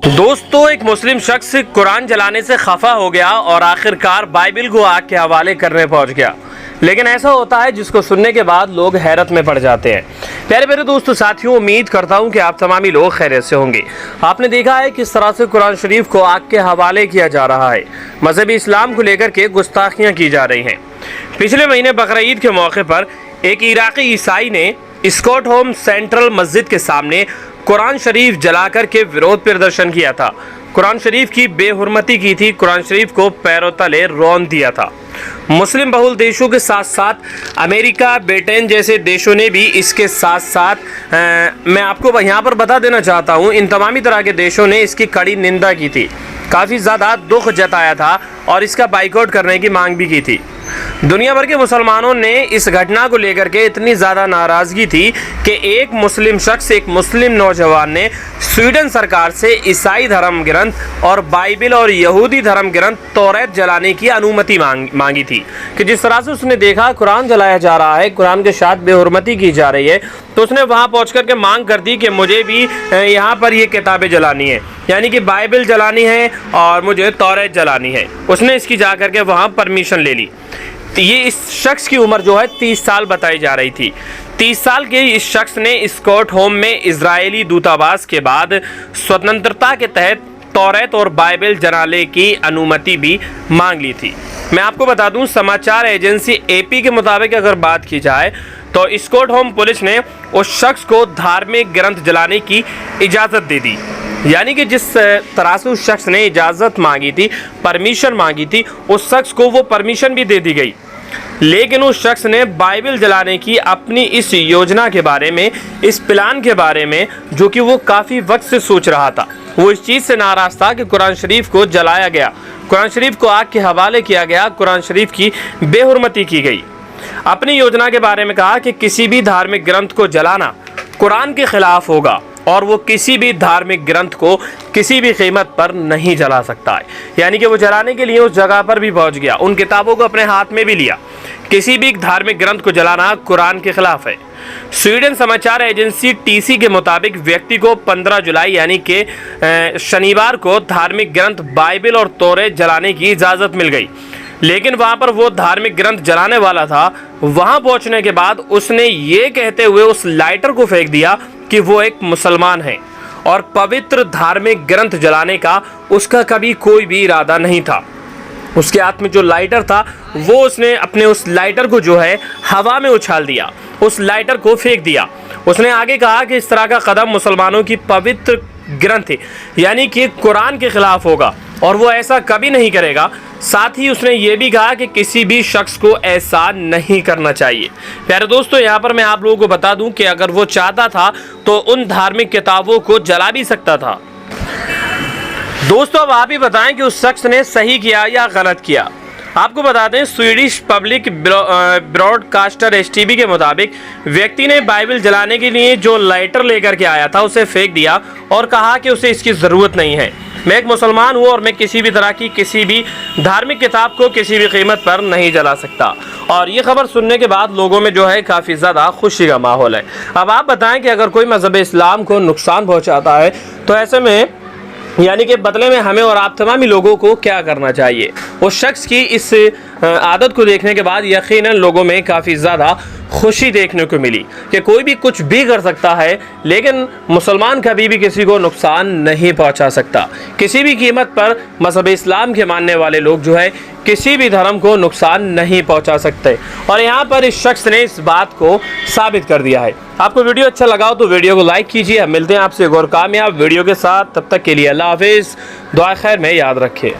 दोस्तों, एक मुस्लिम शख्स कुरान जलाने से खफा हो गया और आखिरकार बाइबिल को आग के हवाले करने पहुंच गया। लेकिन ऐसा होता है जिसको सुनने के बाद लोग हैरत में पड़ जाते हैं। प्यारे प्यारे दोस्तों, साथियों, उम्मीद करता हूं कि आप तमामी लोग खैरियत से होंगे। आपने देखा है किस तरह से कुरान शरीफ को आग के हवाले किया जा रहा है। मजहबी इस्लाम को लेकर के गुस्ताखियाँ की जा रही हैं। पिछले महीने बकरीद के मौके पर एक इराकी ईसाई ने स्कॉटहोम सेंट्रल मस्जिद के सामने कुरान शरीफ जलाकर के विरोध प्रदर्शन किया था। कुरान शरीफ की बेहुरमती की थी, कुरान शरीफ को पैरों तले रौंद दिया था। मुस्लिम बहुल देशों के साथ साथ अमेरिका, ब्रिटेन जैसे देशों ने भी इसके साथ साथ मैं आपको यहाँ पर बता देना चाहता हूँ, इन तमामी तरह के देशों ने इसकी कड़ी निंदा की थी, काफ़ी ज़्यादा दुख जताया था और इसका बाइकआउट करने की मांग भी की थी। दुनिया भर के मुसलमानों ने इस घटना को लेकर के इतनी ज़्यादा नाराज़गी थी कि एक मुस्लिम शख्स, एक मुस्लिम नौजवान ने स्वीडन सरकार से ईसाई धर्म ग्रंथ और बाइबिल और यहूदी धर्म ग्रंथ तौरात जलाने की अनुमति मांगी थी कि जिस तरह से उसने देखा कुरान जलाया जा रहा है, कुरान के साथ बेहुरमती की जा रही है, तो उसने वहाँ पहुँच कर के मांग कर दी कि मुझे भी यहाँ पर ये किताबें जलानी है, यानी कि बाइबिल जलानी है और मुझे तौरात जलानी है। उसने इसकी जा कर के वहाँ परमिशन ले ली। तो ये इस शख्स की उम्र जो है 30 साल बताई जा रही थी। 30 साल के इस शख्स ने स्कॉटहोम में इजरायली दूतावास के बाद स्वतंत्रता के तहत तौरात और बाइबिल जलाने की अनुमति भी मांग ली थी। मैं आपको बता दूं, समाचार एजेंसी एपी के मुताबिक अगर बात की जाए तो स्कॉटहोम पुलिस ने उस शख्स को धार्मिक ग्रंथ जलाने की इजाज़त दे दी, यानी कि जिस तरह से उस शख्स ने इजाज़त मांगी थी, परमिशन मांगी थी, उस शख्स को वो परमिशन भी दे दी गई। लेकिन उस शख्स ने बाइबिल जलाने की अपनी इस योजना के बारे में, इस प्लान के बारे में, जो कि वो काफ़ी वक्त से सोच रहा था, वो इस चीज़ से नाराज़ था कि कुरान शरीफ को जलाया गया, कुरान शरीफ को आग के हवाले किया गया, कुरान शरीफ की बेहुरमती की गई। अपनी योजना के बारे में कहा कि किसी भी धार्मिक ग्रंथ को जलाना कुरान के खिलाफ होगा और वो किसी भी धार्मिक ग्रंथ को किसी भी कीमत पर नहीं जला सकता है। यानी कि वो जलाने के लिए उस जगह पर भी पहुंच गया, उन किताबों को अपने हाथ में भी लिया। किसी भी धार्मिक ग्रंथ को जलाना कुरान के खिलाफ है। स्वीडन समाचार एजेंसी टीसी के मुताबिक व्यक्ति को 15 जुलाई यानी कि शनिवार को धार्मिक ग्रंथ बाइबिल और तौरात जलाने की इजाज़त मिल गई। लेकिन वहाँ पर वो धार्मिक ग्रंथ जलाने वाला था, वहाँ पहुँचने के बाद उसने ये कहते हुए उस लाइटर को फेंक दिया कि वो एक मुसलमान है और पवित्र धार्मिक ग्रंथ जलाने का उसका कभी कोई भी इरादा नहीं था। उसके हाथ में जो लाइटर था वो उसने अपने उस लाइटर को जो है हवा में उछाल दिया, उस लाइटर को फेंक दिया। उसने आगे कहा कि इस तरह का कदम मुसलमानों की पवित्र ग्रंथ यानी कि कुरान के खिलाफ होगा और वो ऐसा कभी नहीं करेगा। साथ ही उसने ये भी कहा कि किसी भी शख्स को ऐसा नहीं करना चाहिए। प्यारे दोस्तों, यहाँ पर मैं आप लोगों को बता दूं कि अगर वो चाहता था तो उन धार्मिक किताबों को जला भी सकता था। दोस्तों, अब आप ही बताएं कि उस शख्स ने सही किया या गलत किया। आपको बता दें, स्वीडिश पब्लिक ब्रॉडकास्टर एसटीबी के मुताबिक व्यक्ति ने बाइबिल जलाने के लिए जो लाइटर लेकर के आया था उसे फेंक दिया और कहा कि उसे इसकी ज़रूरत नहीं है। मैं एक मुसलमान हूँ और मैं किसी भी तरह की किसी भी धार्मिक किताब को किसी भी कीमत पर नहीं जला सकता। और ये खबर सुनने के बाद लोगों में जो है काफ़ी ज़्यादा खुशी का माहौल है। अब आप बताएं कि अगर कोई मज़हब इस्लाम को नुकसान पहुँचाता है तो ऐसे में यानी कि बदले में हमें और आप तमामी लोगों को क्या करना चाहिए। उस शख्स की इस आदत को देखने के बाद यकीनन लोगों में काफ़ी ज़्यादा खुशी देखने को मिली कि कोई भी कुछ भी कर सकता है, लेकिन मुसलमान कभी भी किसी को नुकसान नहीं पहुंचा सकता। किसी भी कीमत पर मज़हब इस्लाम के मानने वाले लोग जो है किसी भी धर्म को नुकसान नहीं पहुंचा सकते और यहाँ पर इस शख्स ने इस बात को साबित कर दिया है। आपको वीडियो अच्छा लगा हो तो वीडियो को लाइक कीजिए। मिलते हैं आपसे एक और कामयाब वीडियो के साथ, तब तक के लिए अल्लाह हाफिज़। दुआ खैर में याद रखें।